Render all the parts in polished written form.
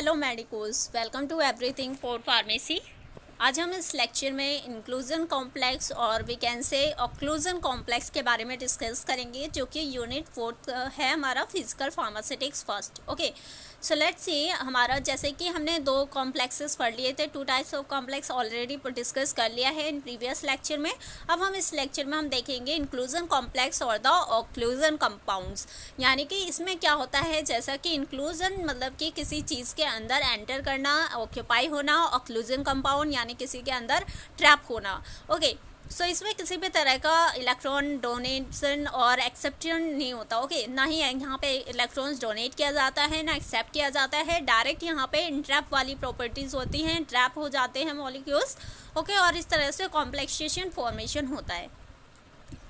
Hello medicos, welcome to everything for pharmacy. आज हम इस लेक्चर में इंक्लूजन कॉम्प्लेक्स और we can say occlusion complex के बारे में डिस्कस करेंगे, जो कि यूनिट 4 है हमारा physical pharmaceutics first. Okay, so let's see हमारा, जैसे कि हमने दो कॉम्प्लेक्सेस पढ़ लिए थे, 2 types of complex already discuss कर लिया है इन प्रीवियस लेक्चर में। अब हम इस लेक्चर में हम देखेंगे इंक्लूजन कॉम्प्लेक्स और द ऑक्लूजन कंपाउंड्स। यानी कि इसमें क्या होता है, जैसा कि इंक्लूजन मतलब कि किसी चीज़ के अंदर एंटर करना, ऑक्यूपाई होना, ऑक्लूजन कंपाउंड यानी किसी के अंदर ट्रैप होना। ओके, सो इसमें किसी भी तरह का इलेक्ट्रॉन डोनेशन और एक्सेप्शन नहीं होता। ओके, ना ही यहाँ पे इलेक्ट्रॉन्स डोनेट किया जाता है ना एक्सेप्ट किया जाता है, डायरेक्ट यहाँ पे इंट्रैप वाली प्रॉपर्टीज़ होती हैं, ट्रैप हो जाते हैं मॉलिक्यूल्स। ओके, और इस तरह से कॉम्प्लेक्सेशन फॉर्मेशन होता है।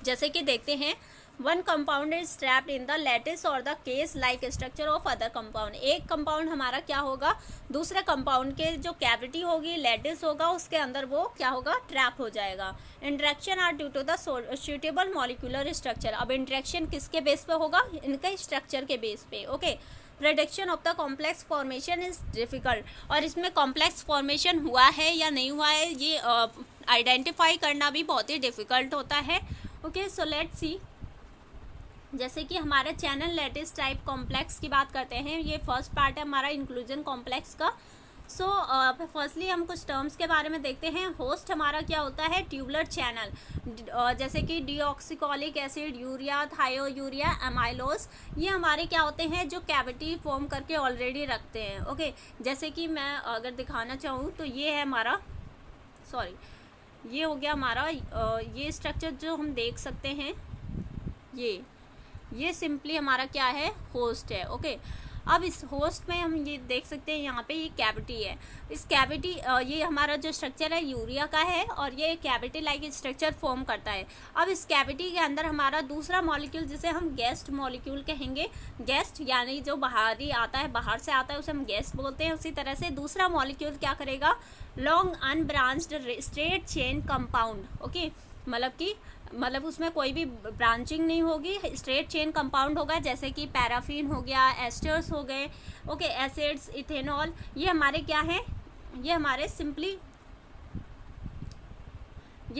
जैसे कि देखते हैं, one compound is trapped in the lattice और the cage like structure of other compound. एक कंपाउंड हमारा क्या होगा, दूसरे कंपाउंड के जो कैविटी होगी, लैटिस होगा, उसके अंदर वो क्या होगा, ट्रैप हो जाएगा। Interaction are due to the suitable molecular structure. अब इंटरेक्शन किसके बेस पे होगा, इनके स्ट्रक्चर के बेस पे। Okay, prediction of the complex formation is difficult. और इसमें कॉम्प्लेक्स फॉर्मेशन हुआ है या नहीं हुआ है, ये आइडेंटिफाई करना भी बहुत ही डिफिकल्ट होता है। ओके, सो लेट्स सी, जैसे कि हमारे चैनल लैटिस टाइप कॉम्प्लेक्स की बात करते हैं, ये फर्स्ट पार्ट है हमारा इंक्लूजन कॉम्प्लेक्स का। सो फर्स्टली हम कुछ टर्म्स के बारे में देखते हैं। होस्ट हमारा क्या होता है, ट्यूबुलर चैनल, जैसे कि डीऑक्सिकोलिक एसिड, यूरिया, थायोयूरिया, एमाइलोज, ये हमारे क्या होते हैं, जो कैविटी फॉर्म करके ऑलरेडी रखते हैं। ओके, जैसे कि मैं अगर दिखाना चाहूँ तो ये है हमारा, सॉरी, ये हो गया हमारा, ये स्ट्रक्चर जो हम देख सकते हैं, ये सिंपली हमारा क्या है, होस्ट है। ओके, अब इस होस्ट में हम ये देख सकते हैं, यहाँ पे ये कैविटी है। इस कैविटी, ये हमारा जो स्ट्रक्चर है यूरिया का है और ये कैविटी लाइक स्ट्रक्चर फॉर्म करता है। अब इस कैविटी के अंदर हमारा दूसरा मॉलिक्यूल, जिसे हम गेस्ट मॉलिक्यूल कहेंगे, गेस्ट यानी जो बाहरी आता है, बाहर से आता है, उसे हम गेस्ट बोलते हैं। उसी तरह से दूसरा मॉलिक्यूल क्या करेगा, long unbranched straight chain compound. Okay, मतलब उसमें कोई भी ब्रांचिंग नहीं होगी, स्ट्रेट चेन कंपाउंड होगा, जैसे कि पैराफिन हो गया, एस्टर्स हो गए, ओके, एसिड्स, इथेनॉल, ये हमारे क्या हैं, ये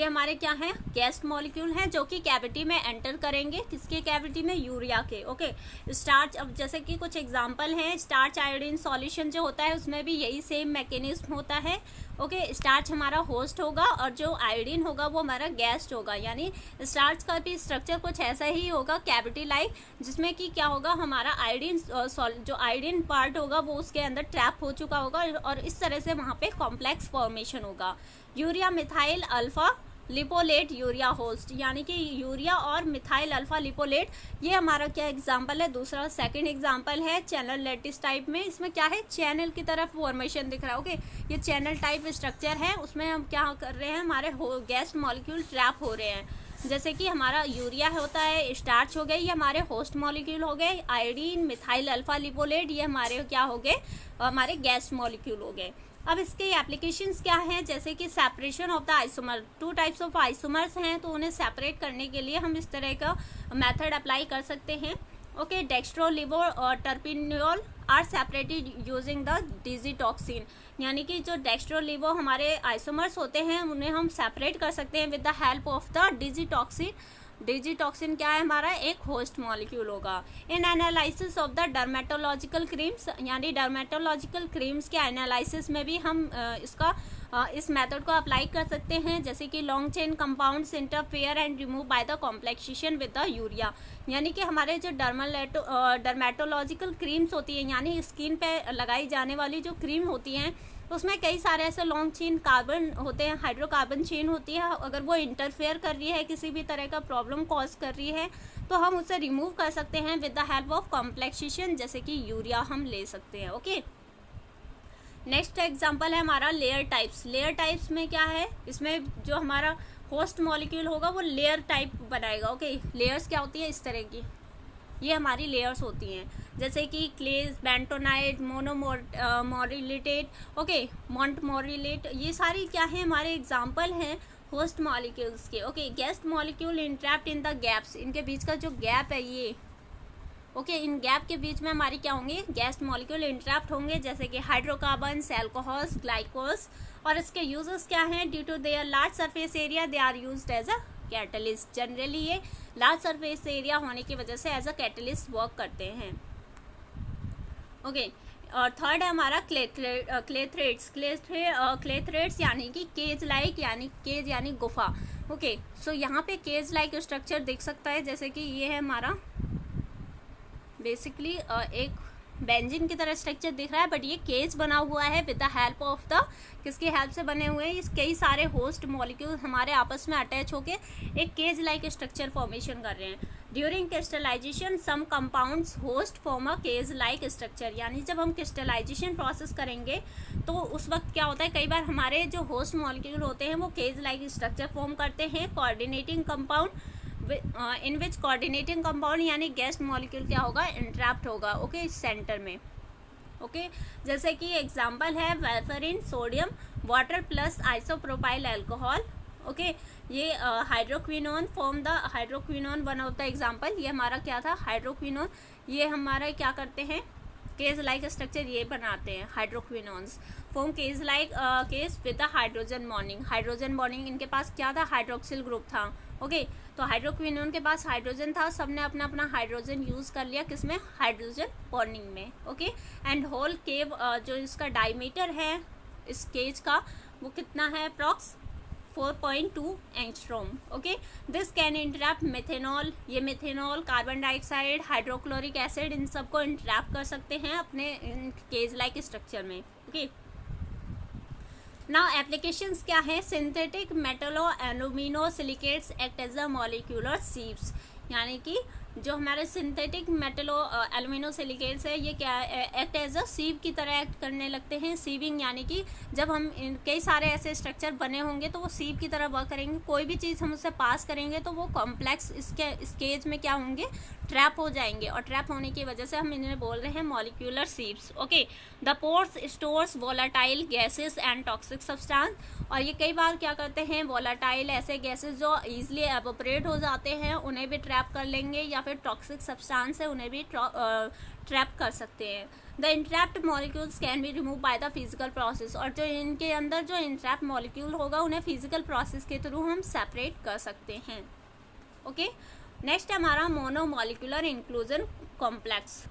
हमारे क्या हैं, गेस्ट मॉलिक्यूल हैं, जो कि कैविटी में एंटर करेंगे। किसके कैविटी में, यूरिया के। ओके, स्टार्च, अब जैसे कि कुछ एग्जांपल हैं, स्टार्च आयोडीन सॉल्यूशन जो होता है उसमें भी यही सेम मैकेनिज्म होता है। ओके, स्टार्च हमारा होस्ट होगा और जो आयोडीन होगा वो हमारा गेस्ट होगा। यानी स्टार्च का भी स्ट्रक्चर कुछ ऐसा ही होगा, कैविटी लाइक, जिसमें कि क्या होगा, हमारा आयोडीन, जो आयोडीन पार्ट होगा वो उसके अंदर ट्रैप हो चुका होगा और इस तरह से वहाँ पे कॉम्प्लेक्स फॉर्मेशन होगा। Urea methyl alpha lipolate urea host, यानी कि यूरिया और मिथाइल अल्फा लिपोलेट, ये हमारा क्या एग्जांपल है, दूसरा सेकंड एग्जांपल है चैनल लैटिस टाइप में। इसमें क्या है, चैनल की तरफ फॉर्मेशन दिख रहा है। ओके, ये चैनल टाइप स्ट्रक्चर है, उसमें हम क्या कर रहे हैं, हमारे गैस मॉलिक्यूल ट्रैप हो रहे हैं। जैसे कि हमारा यूरिया होता है, स्टार्च हो गए, ये हमारे होस्ट मॉलिक्यूल हो गए, आयोडीन, मिथाइल अल्फा लिपोलेट, ये हमारे क्या हो गए, हमारे गैस मॉलिक्यूल हो गए। अब इसके एप्लीकेशंस क्या हैं, जैसे कि separation of the isomer, 2 types of isomers हैं, तो उन्हें सेपरेट करने के लिए हम इस तरह का मेथड अप्लाई कर सकते हैं। ओके, डेक्स्ट्रो लिवो और terpineol are separated using the digitoxin, यानी कि जो डेक्स्ट्रो लिवो हमारे आइसोमर्स होते हैं उन्हें हम सेपरेट कर सकते हैं with the help of the digitoxin. Digitoxin क्या है, हमारा एक होस्ट मॉलिक्यूल होगा। इन analysis of the dermatological creams, यानी डर्मेटोलॉजिकल क्रीम्स के एनालिसिस में भी हम इस मेथड को अप्लाई कर सकते हैं, जैसे कि long chain compounds interfere and remove by the complexation with the urea. यानी कि हमारे जो डर्मेटोलॉजिकल क्रीम्स होती हैं, यानी स्किन पे लगाई जाने वाली जो क्रीम होती हैं, उसमें कई सारे ऐसे लॉन्ग चेन कार्बन होते हैं, हाइड्रोकार्बन चेन होती है, अगर वो इंटरफेयर कर रही है, किसी भी तरह का प्रॉब्लम कॉज कर रही है, तो हम उसे रिमूव कर सकते हैं with the help of complexation, जैसे कि यूरिया हम ले सकते हैं। ओके, नेक्स्ट एग्जांपल है हमारा लेयर टाइप्स। लेयर टाइप्स में क्या है, इसमें जो हमारा होस्ट मॉलिक्यूल होगा वो लेयर टाइप बनाएगा। ओके, लेयर्स क्या होती है, इस तरह की, ये हमारी लेयर्स होती हैं, जैसे कि क्लेज, बेंटोनाइट, मोनोमोरिलेटेट, ओके, मोंटमोरिलेट, ये सारी क्या है, हमारे एग्जांपल हैं होस्ट मॉलिक्यूल्स के। Okay, guest molecule entrapped in the gaps, इनके बीच का जो गैप है, ओके इन गैप के बीच में हमारी क्या होंगे, गैस मॉलिक्यूल इंटरैक्ट होंगे, जैसे कि हाइड्रोकार्बन्स, अल्कोहल्स, ग्लाइकोल्स। और इसके यूजेस क्या हैं, due to their large surface area they are used as a catalyst. Generally ये लार्ज सरफेस एरिया होने की वजह से एज अ कैटलिस्ट वर्क करते हैं। ओके और थर्ड है हमारा क्ले थ्रेड्स यानी कि केज लाइक, यानी केज यानी गुफा। ओके सो यहाँ पे केज लाइक स्ट्रक्चर दिख सकता है, जैसे कि ये है हमारा बेसिकली एक बेंजिन की तरह स्ट्रक्चर दिख रहा है, बट ये केज बना हुआ है with the help of the, किसकी हेल्प से बने हुए हैं, इस कई सारे होस्ट मॉलिक्यूल हमारे आपस में अटैच होके एक केज लाइक स्ट्रक्चर फॉर्मेशन कर रहे हैं। During crystallisation some compounds host form a cage like structure, यानी जब हम क्रिस्टलाइजेशन प्रोसेस करेंगे तो उस वक्त क्या होता है, कई बार हमारे जो होस्ट मॉलिक्यूल होते हैं वो केज लाइक स्ट्रक्चर फॉर्म करते हैं। Coordinating compound in which coordinating compound यानी गेस्ट मॉलिक्यूल क्या होगा, इंट्रैप्ट होगा ओके इस सेंटर में। ओके जैसे कि एग्जांपल है warfarin, sodium water plus isopropyl alcohol. Okay ये hydroquinone form the hydroquinone one of the example. ये हमारा क्या था, हाइड्रोक्विनोन। ये हमारा क्या करते हैं, केज लाइक स्ट्रक्चर ये बनाते हैं, hydroquinones form cage like cage with the hydrogen bonding. Hydrogen bonding इनके पास क्या था, हाइड्रोक्सिल ग्रुप था। ओके तो हाइड्रोक्विनोन के पास हाइड्रोजन था, सबने अपना अपना हाइड्रोजन यूज कर लिया, किसमें, हाइड्रोजन बॉन्डिंग में। ओके एंड होल केव जो इसका डायमीटर है इस केज का वो कितना है, approx 4.2 angstrom. Okay this can entrap methanol, ये methanol, carbon dioxide, hydrochloric acid, इन सबको इंटरैप्ट कर सकते हैं अपने केज लाइक स्ट्रक्चर में। ओके नाउ एप्लीकेशंस क्या है, synthetic metallo alumino silicates act as a molecular sieves, यानी कि जो हमारे सिंथेटिक मेटलो एल्यूमिनो सिलिकेट्स है ये क्या एक्ट एज अ सीव की तरह एक्ट करने लगते हैं। सीविंग यानी कि जब हम कई सारे ऐसे स्ट्रक्चर बने होंगे तो वो सीव की तरह वर्क करेंगे, कोई भी चीज़ हम उससे पास करेंगे तो वो कॉम्प्लेक्स इसके स्टेज में क्या होंगे, ट्रैप हो जाएंगे, और ट्रैप होने की वजह से हम इन्हें बोल रहे हैं molecular sieves. Okay the pores stores volatile gases and toxic substance, और ये कई बार क्या करते हैं, वोलाटाइल ऐसे गैसेस जो ईजिली एवोपरेट हो जाते हैं उन्हें भी ट्रैप कर लेंगे, या फिर टॉक्सिक सब्सटेंस है उन्हें भी ट्रैप कर सकते हैं। The entrapped molecules can be remove by the physical process, और जो इनके अंदर जो इंट्रैप्ड मॉलिक्यूल होगा उन्हें फिजिकल प्रोसेस के थ्रू हम सेपरेट कर सकते हैं। ओके नेक्स्ट हमारा monomolecular inclusion complex.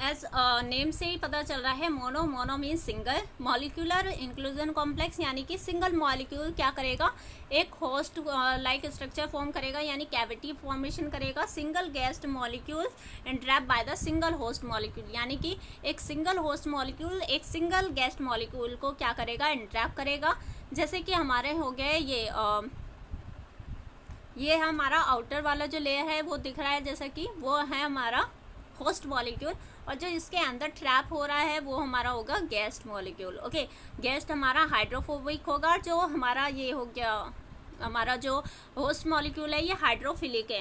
As name से ही पता चल रहा है, mono mean single, molecular inclusion complex यानी कि सिंगल मॉलिक्यूल क्या करेगा, एक होस्ट लाइक स्ट्रक्चर फॉर्म करेगा, यानी कैविटी फॉर्मेशन करेगा। Single guest molecule entrapped by the single host molecule, यानी कि एक सिंगल होस्ट मॉलिक्यूल एक सिंगल गेस्ट मॉलिक्यूल को क्या करेगा, इंट्रैप्ट करेगा। जैसे कि हमारे हो गए ये हमारा आउटर वाला जो लेयर है वो दिख रहा है, जैसा कि वो है हमारा होस्ट मॉलिक्यूल, और जो इसके अंदर ट्रैप हो रहा है वो हमारा होगा गेस्ट मॉलिक्यूल। ओके गेस्ट हमारा हाइड्रोफोबिक होगा, जो हमारा ये हो गया हमारा जो होस्ट मॉलिक्यूल है ये हाइड्रोफिलिक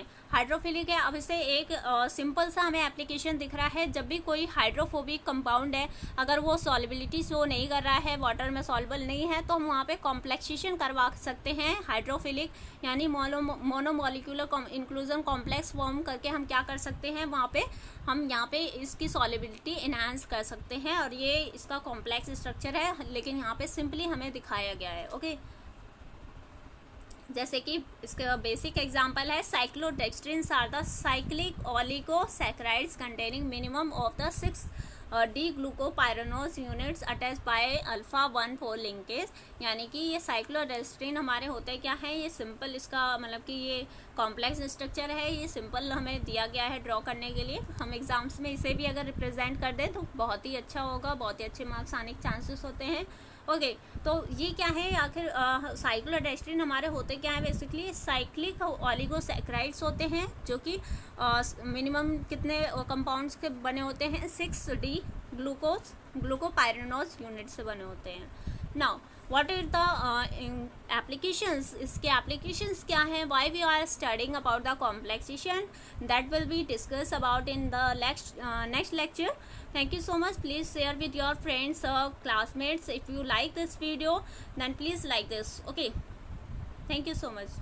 है। अब इसे एक सिंपल सा हमें एप्लीकेशन दिख रहा है, जब भी कोई हाइड्रोफोबिक कंपाउंड है अगर वो सॉल्युबिलिटी शो नहीं कर रहा है, वाटर में सॉल्युबल नहीं है, तो हम वहाँ पे कॉम्प्लेक्सेशन करवा सकते हैं हाइड्रोफिलिक, यानी मोनोमॉलिक्यूलर इंक्लूजन कॉम्प्लेक्स फॉर्म करके हम क्या कर सकते हैं, वहाँ पे हम यहाँ पे इसकी सॉल्युबिलिटी इनहांस कर सकते हैं, और ये इसका कॉम्प्लेक्स स्ट्रक्चर है, लेकिन यहाँ पे सिंपली हमें दिखाया गया है। ओके जैसे कि इसका बेसिक एग्जांपल है, cyclodextrins are the cyclic oligosaccharides containing minimum of the 6 D glucopyranose units attach by alpha 1,4 linkage, यानी कि ये साइक्लोडेक्स्ट्रिन हमारे होते क्या है, ये सिंपल इसका मतलब कि ये कॉम्प्लेक्स स्ट्रक्चर है, ये सिंपल हमें दिया गया है ड्रॉ करने के लिए। हम एग्जाम्स में इसे भी अगर रिप्रेजेंट कर दें तो बहुत ही अच्छा होगा, बहुत ही अच्छे मार्क्स आने के चांसेस होते हैं। ओके तो ये क्या है आखिर, साइक्लोडेक्स्ट्रिन हमारे होते क्या है, बेसिकली साइक्लिक ओलिगोसैकेराइड्स होते हैं, जो कि मिनिमम कितने कंपाउंड्स के बने होते हैं, 6 डी ग्लूकोपाइरानोज यूनिट से बने होते हैं। Now what is the applications, इसके एप्लीकेशंस क्या हैं, why we are studying about the complexation, that will be discuss about in the next lecture. Thank you so much. Please share with your friends or classmates. If you like this video then please like this. Okay, thank you so much.